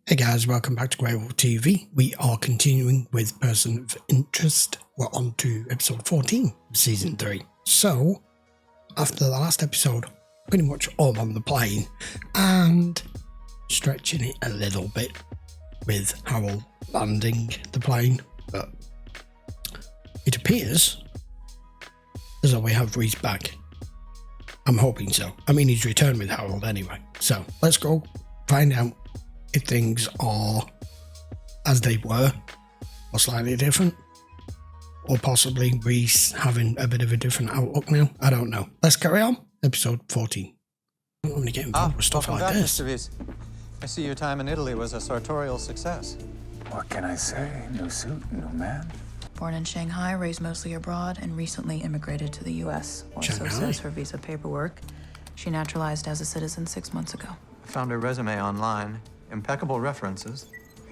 Hey guys, welcome back to GreyWolf TV. We are continuing with Person of Interest. We're on to episode 14 of season 3. So, after the last episode, pretty much all on the plane and stretching it a little bit with Harold landing the plane. But it appears as though we have Reese back. I'm hoping so. I mean, he's returned with Harold anyway. So, let's go find out if things are as they were or slightly different, or possibly Reese having a bit of a different outlook now. I don't know. Let's carry on. Episode 14. I don't want to get involved with stuff like this. Mr. Reese. I see your time in Italy was a sartorial success. What can I say? New suit, new man. Born in Shanghai, raised mostly abroad, and recently immigrated to the U.S. Or so says her visa paperwork. She naturalized as a citizen 6 months ago. I found her resume online. Impeccable references.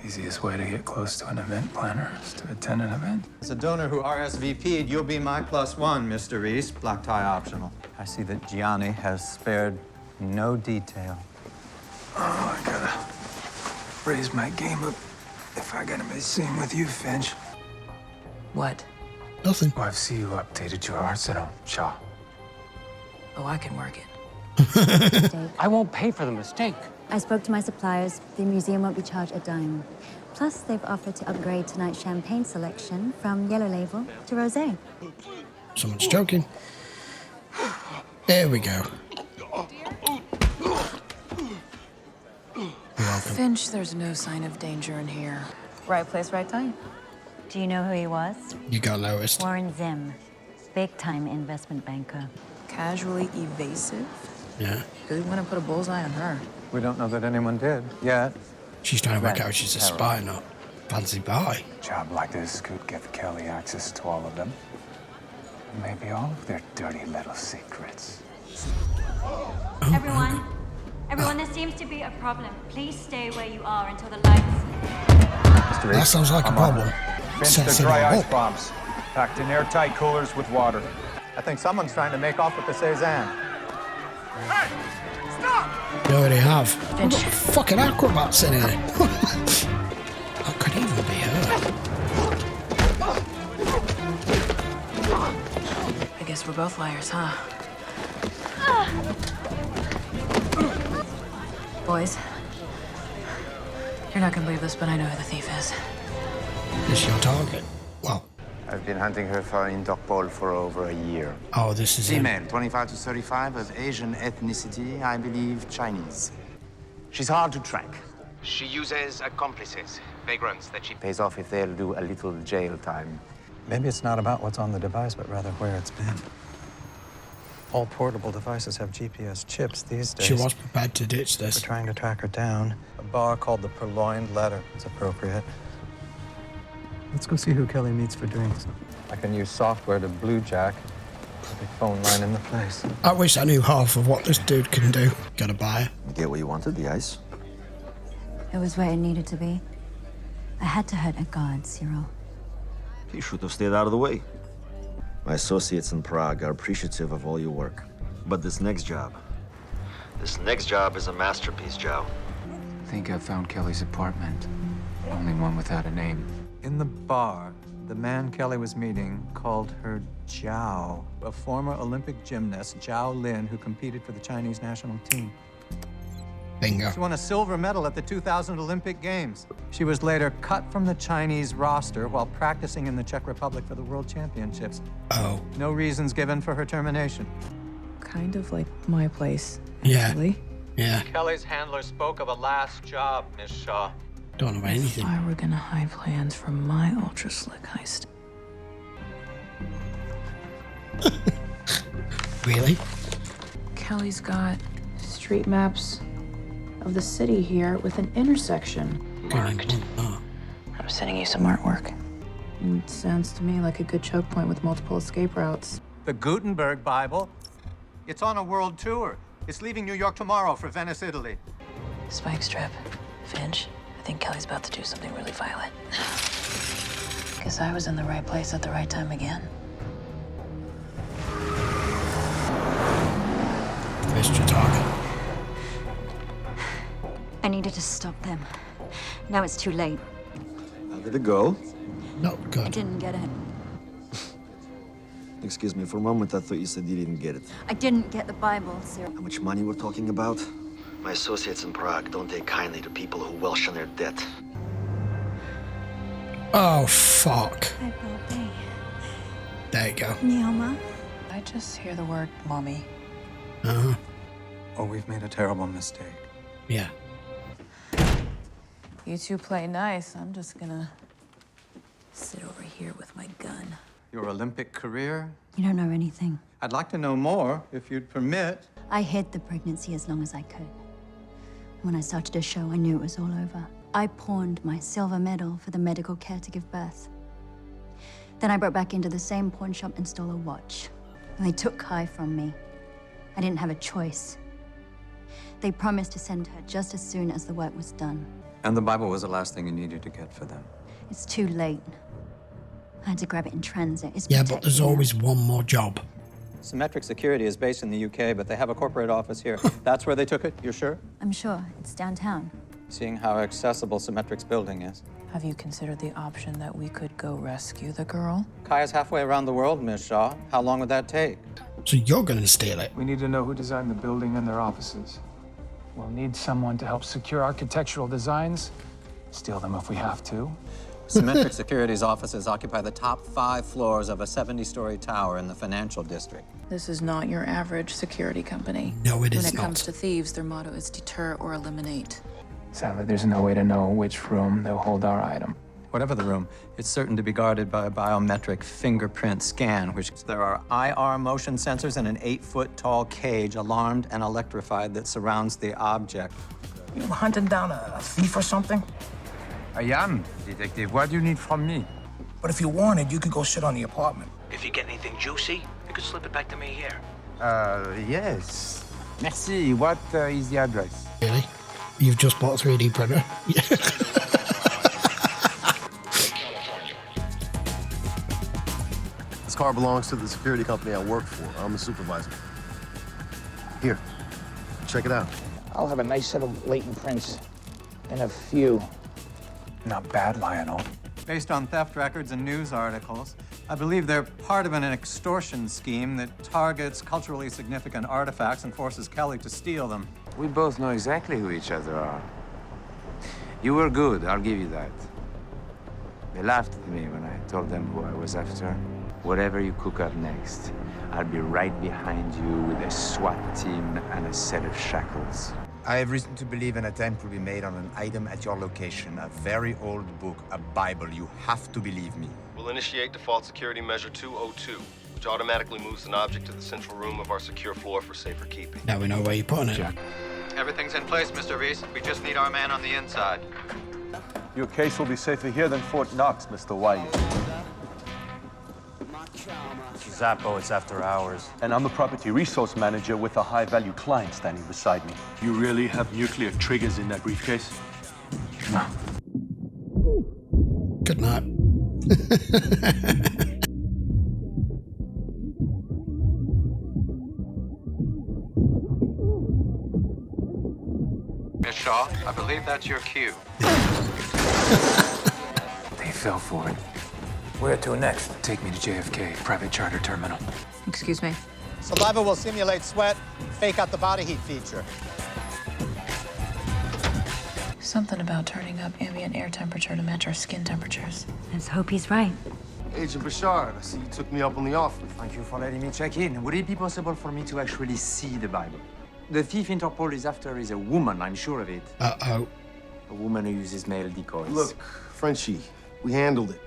Easiest way to get close to an event planner is to attend an event. As a donor who RSVP'd, you'll be my +1, Mr. Reese. Black tie optional. I see that Gianni has spared no detail. Oh, I gotta raise my game up if I gotta be seen with you, Finch. What? Nothing. Oh, I see you updated your arsenal, Shaw. Oh, I can work it. I won't pay for the mistake. I spoke to my suppliers. The museum won't be charged a dime. Plus, they've offered to upgrade tonight's champagne selection from Yellow Label to Rosé. Someone's joking. There we go. Finch, there's no sign of danger in here. Right place, right time. Do you know who he was? You got noticed. Warren Zim, big-time investment banker. Casually evasive? Yeah. Who'd want to put a bullseye on her? We don't know that anyone did yet. She's trying to work out if she's a spy or not. Fancy pie. A job like this could give Kelly access to all of them. Maybe all of their dirty little secrets. Everyone, there seems to be a problem. Please stay where you are until the lights. Mr. Reese, That sounds like a problem. Finch Sets the it dry all ice up. bombs, packed in airtight coolers with water. I think someone's trying to make off with the Cezanne. You already have. I've got fucking acrobats in here. That could even be her. I guess we're both liars, huh? Boys, you're not gonna believe this, but I know who the thief is. This your target. Well, I've been hunting her for Interpol for over a year. oh, this is him. Female, 25 to 35, of Asian ethnicity, I believe Chinese. She's hard to track. She uses accomplices, vagrants that she pays off if they'll do a little jail time. Maybe it's not about what's on the device, but rather where it's been. All portable devices have GPS chips these days. She was prepared to ditch We're this. trying to track her down. A bar called the Purloined Letter is appropriate. Let's go see who Kelly meets for drinks. I can use software to bluejack every phone line in the place. I wish I knew half of what this dude can do. Gotta buy it. You get what you wanted, the ice? It was where it needed to be. I had to hurt a guard, Cyril. You should have stayed out of the way. My associates in Prague are appreciative of all your work. But this next job is a masterpiece, Joe. I think I found Kelly's apartment. Only one without a name. In the bar, the man Kelly was meeting called her Zhao, a former Olympic gymnast, Zhao Lin, who competed for the Chinese national team. Bingo. She won a silver medal at the 2000 Olympic Games. She was later cut from the Chinese roster while practicing in the Czech Republic for the World Championships. Oh. No reasons given for her termination. Kind of like my place, Yeah. actually. Yeah. Kelly's handler spoke of a last job, Miss Shaw. Don't know anything. If I were gonna hide plans for my ultra-slick heist. Really? Kelly's got street maps of the city here with an intersection marked. Oh. I'm sending you some artwork. It sounds to me like a good choke point with multiple escape routes. The Gutenberg Bible. It's on a world tour. It's leaving New York tomorrow for Venice, Italy. Spike strip. Finch, I think Kelly's about to do something really violent. Guess I was in the right place at the right time again. Missed your target. I needed to stop them. Now it's too late. How did it go? Not I good. didn't get it. Excuse me, for a moment I thought you said you didn't get it. I didn't get the Bible, Cyril. How much money we're talking about? My associates in Prague don't take kindly to people who welsh on their debt. Oh, fuck. Hi, Bobby. There you go. Nioma. I just hear the word mommy. Uh-huh. Oh, we've made a terrible mistake. Yeah. You two play nice. I'm just gonna sit over here with my gun. Your Olympic career? You don't know anything. I'd like to know more, if you'd permit. I hid the pregnancy as long as I could. When I started a show, I knew it was all over. I pawned my silver medal for the medical care to give birth. Then I broke back into the same pawn shop and stole a watch. And they took Kai from me. I didn't have a choice. They promised to send her just as soon as the work was done. And the Bible was the last thing you needed to get for them. It's too late. I had to grab it in transit. It's Yeah, but there's protected now. always one more job. Symmetric Security is based in the UK, but they have a corporate office here. That's where they took it, you're sure? I'm sure. It's downtown. Seeing how accessible Symmetric's building is. Have you considered the option that we could go rescue the girl? Kaya's halfway around the world, Miss Shaw. How long would that take? So you're gonna steal it. We need to know who designed the building and their offices. We'll need someone to help secure architectural designs. Steal them if we have to. Symmetric Security's offices occupy the top 5 floors of a 70-story tower in the financial district. This is not your average security company. No, it is When it comes not. to thieves, their motto is deter or eliminate. Sadly, there's no way to know which room they'll hold our item. Whatever the room, it's certain to be guarded by a biometric fingerprint scan, which there are IR motion sensors and an 8-foot-tall cage, alarmed and electrified, that surrounds the object. You hunting down a thief or something? I am, Detective. What do you need from me? But if you wanted, you could go sit on the apartment. If you get anything juicy, you could slip it back to me here. Yes. Merci. What is the address? Really? You've just bought a 3D printer? This car belongs to the security company I work for. I'm the supervisor. Here, check it out. I'll have a nice set of latent prints and a few. Not bad, Lionel. Based on theft records and news articles, I believe they're part of an extortion scheme that targets culturally significant artifacts and forces Kelly to steal them. We both know exactly who each other are. You were good, I'll give you that. They laughed at me when I told them who I was after. Whatever you cook up next, I'll be right behind you with a SWAT team and a set of shackles. I have reason to believe an attempt will be made on an item at your location. A very old book, a Bible. You have to believe me. We'll initiate default security measure 202, which automatically moves an object to the central room of our secure floor for safer keeping. Now we know where you're putting it. Everything's in place, Mr. Reese. We just need our man on the inside. Your case will be safer here than Fort Knox, Mr. White. Zappo, it's after hours. And I'm the property resource manager with a high-value client standing beside me. You really have nuclear triggers in that briefcase? No. Good night. Miss Shaw, I believe that's your cue. They fell for it. Where to next? Take me to JFK, private charter terminal. Excuse me. Saliva will simulate sweat, fake out the body heat feature. Something about turning up ambient air temperature to match our skin temperatures. Let's hope he's right. Agent Bashar, I see you took me up on the offer. Thank you for letting me check in. Would it be possible for me to actually see the Bible? The thief Interpol is after is a woman, I'm sure of it. Uh-oh. A woman who uses male decoys. Look, Frenchie, we handled it.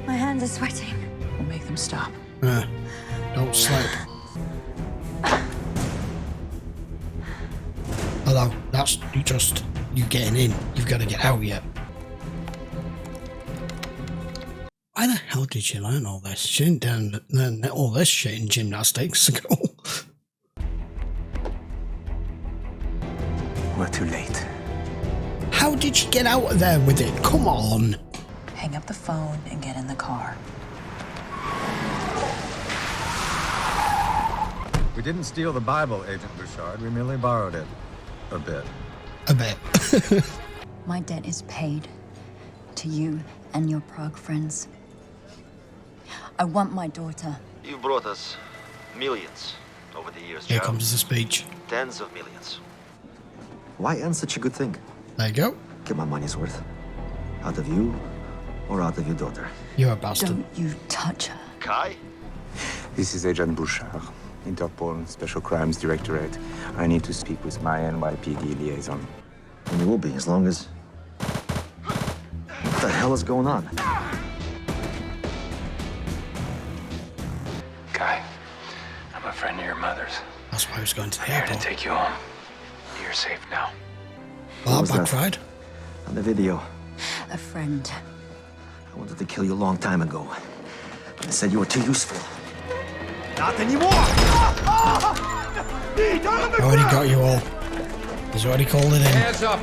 My hands are sweating. We'll make them stop. Don't slip. Hello, that's you getting in. You've got to get out yet. Why the hell did she learn all this? She didn't learn all this shit in gymnastics school. We're too late. How did she get out of there with it? Come on. Hang up the phone and get in the car. We didn't steal the Bible, Agent Bouchard. We merely borrowed it. A bit. A bit. My debt is paid to you and your Prague friends. I want my daughter. You brought us millions over the years, Here Joe. comes the speech. Tens of millions. Why end such a good thing? There you go. Get my money's worth. Out of you or out of your daughter? You're a bastard. Don't you touch her. Kai? This is Agent Bouchard, Interpol Special Crimes Directorate. I need to speak with my NYPD liaison. And you will be, as long as... What the hell is going on? Kai, I'm a friend of your mother's. That's why I was going to the I'm here airport. to take you home. You're safe now. Well, was that that? backfired. On the video. A friend. I wanted to kill you a long time ago. But I said you were too useful. Not anymore! I already got you all. He's already called it in. Hands up!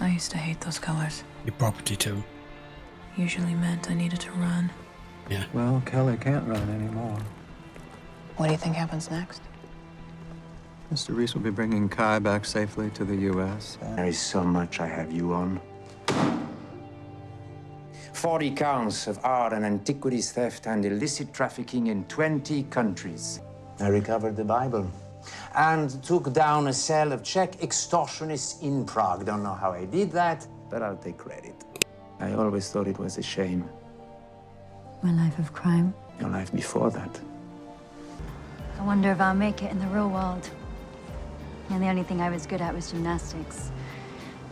I used to hate those colors. Your property too. Usually meant I needed to run. Yeah. Well, Kelly can't run anymore. What do you think happens next? Mr. Reese will be bringing Kai back safely to the U.S. There is so much I have you on. 40 counts of art and antiquities theft and illicit trafficking in 20 countries. I recovered the Bible and took down a cell of Czech extortionists in Prague. Don't know how I did that, but I'll take credit. I always thought it was a shame. My life of crime. Your life before that. I wonder if I'll make it in the real world. And the only thing I was good at was gymnastics.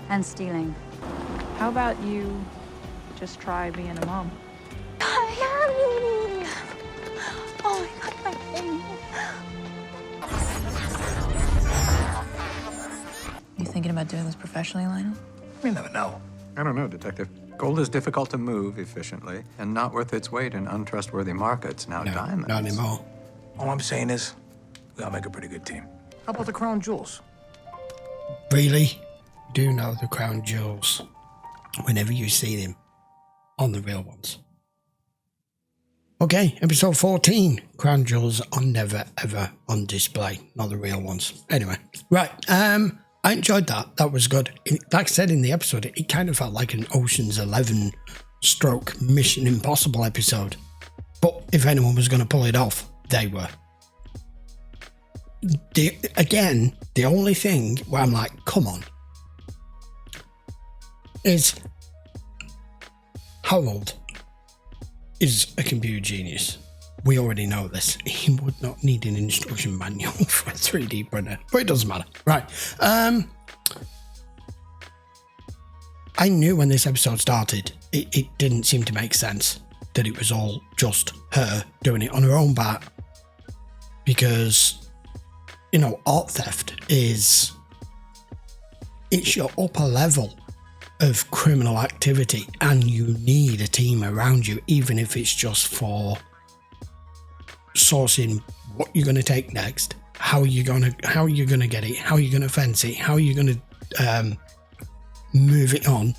And stealing. How about you just try being a mom? Oh my God, my baby. You thinking about doing this professionally, Lionel? You never know. I don't know, Detective. Gold is difficult to move efficiently and not worth its weight in untrustworthy markets. Now, diamonds. Not anymore. All I'm saying is, we all make a pretty good team. How about the crown jewels? Really? You do know the crown jewels whenever you see them on the real ones. Okay, episode 14. Crown jewels are never ever on display, not the real ones. Anyway, right. I enjoyed that. That was good. Like I said in the episode, it kind of felt like an Ocean's 11 stroke Mission Impossible episode. But if anyone was going to pull it off, they were. The only thing where I'm like, come on, is Harold is a computer genius. We already know this. He would not need an instruction manual for a 3D printer, but it doesn't matter. Right. I knew when this episode started, it didn't seem to make sense that it was all just her doing it on her own bat. Because, you know, art theft it's your upper level of criminal activity, and you need a team around you, even if it's just for sourcing what you're going to take next, how you're going to get it, how you're going to fence it, how you're going to move it on,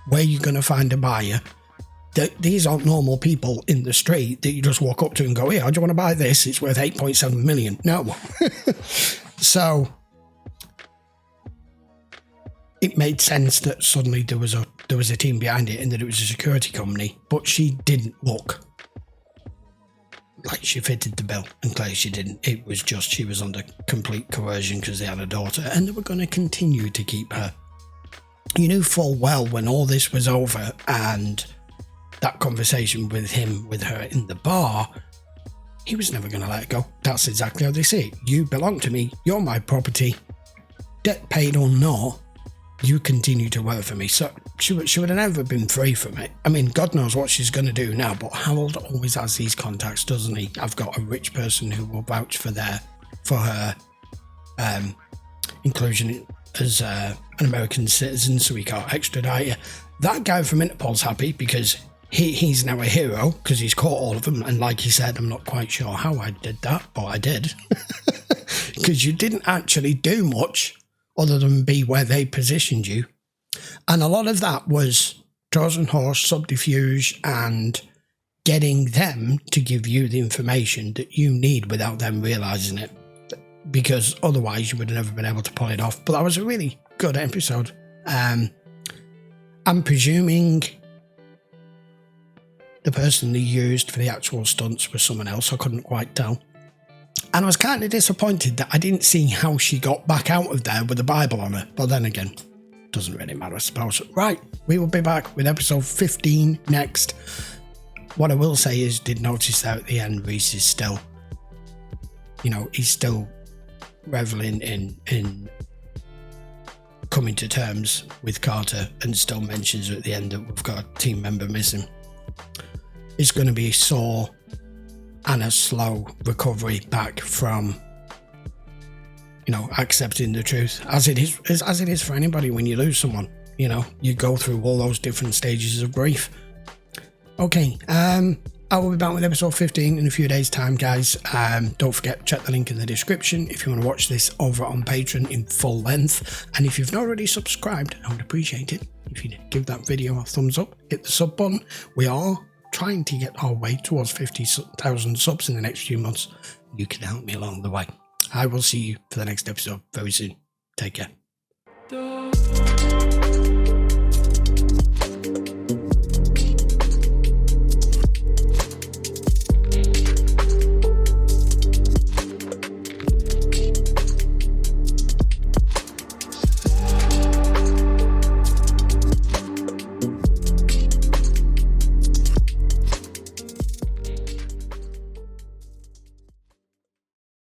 where you're going to find a buyer. These aren't normal people in the street that you just walk up to and go, "Here, how do you want to buy this? It's worth 8.7 million." No. So it made sense that suddenly there was a team behind it and that it was a security company, but she didn't look like she fitted the bill, and clearly she didn't. It was just she was under complete coercion because they had a daughter and they were going to continue to keep her. You knew full well when all this was over and that conversation with her in the bar, he was never going to let it go. That's exactly how they see it. You belong to me, you're my property, debt paid or not, you continue to work for me. So she would have never been free from it. I mean, God knows what she's going to do now, but Harold always has these contacts, doesn't he? I've got a rich person who will vouch for her inclusion as an American citizen, so he can't extradite her. That guy from Interpol's happy because he's now a hero because he's caught all of them, and like he said, I'm not quite sure how I did that, but I did. Because you didn't actually do much other than be where they positioned you. And a lot of that was Trojan horse, subterfuge, and getting them to give you the information that you need without them realising it. because otherwise you would have never been able to pull it off. But that was a really good episode. I'm presuming the person they used for the actual stunts was someone else. I couldn't quite tell. And I was kind of disappointed that I didn't see how she got back out of there with the Bible on her. But then again, doesn't really matter, I suppose. Right, we will be back with episode 15 next. What I will say is, did notice that at the end, Reese is still, you know, he's still reveling in coming to terms with Carter, and still mentions at the end that we've got a team member missing. It's going to be a sore and a slow recovery back from, you know, accepting the truth, as it is for anybody when you lose someone. You know, you go through all those different stages of grief. Okay, I will be back with episode 15 in a few days' time, guys. Don't forget, check the link in the description if you want to watch this over on Patreon in full length. And if you've not already subscribed, I would appreciate it if you give that video a thumbs up, hit the sub button. We are trying to get our way towards 50,000 subs in the next few months. You can help me along the way. I will see you for the next episode very soon. Take care.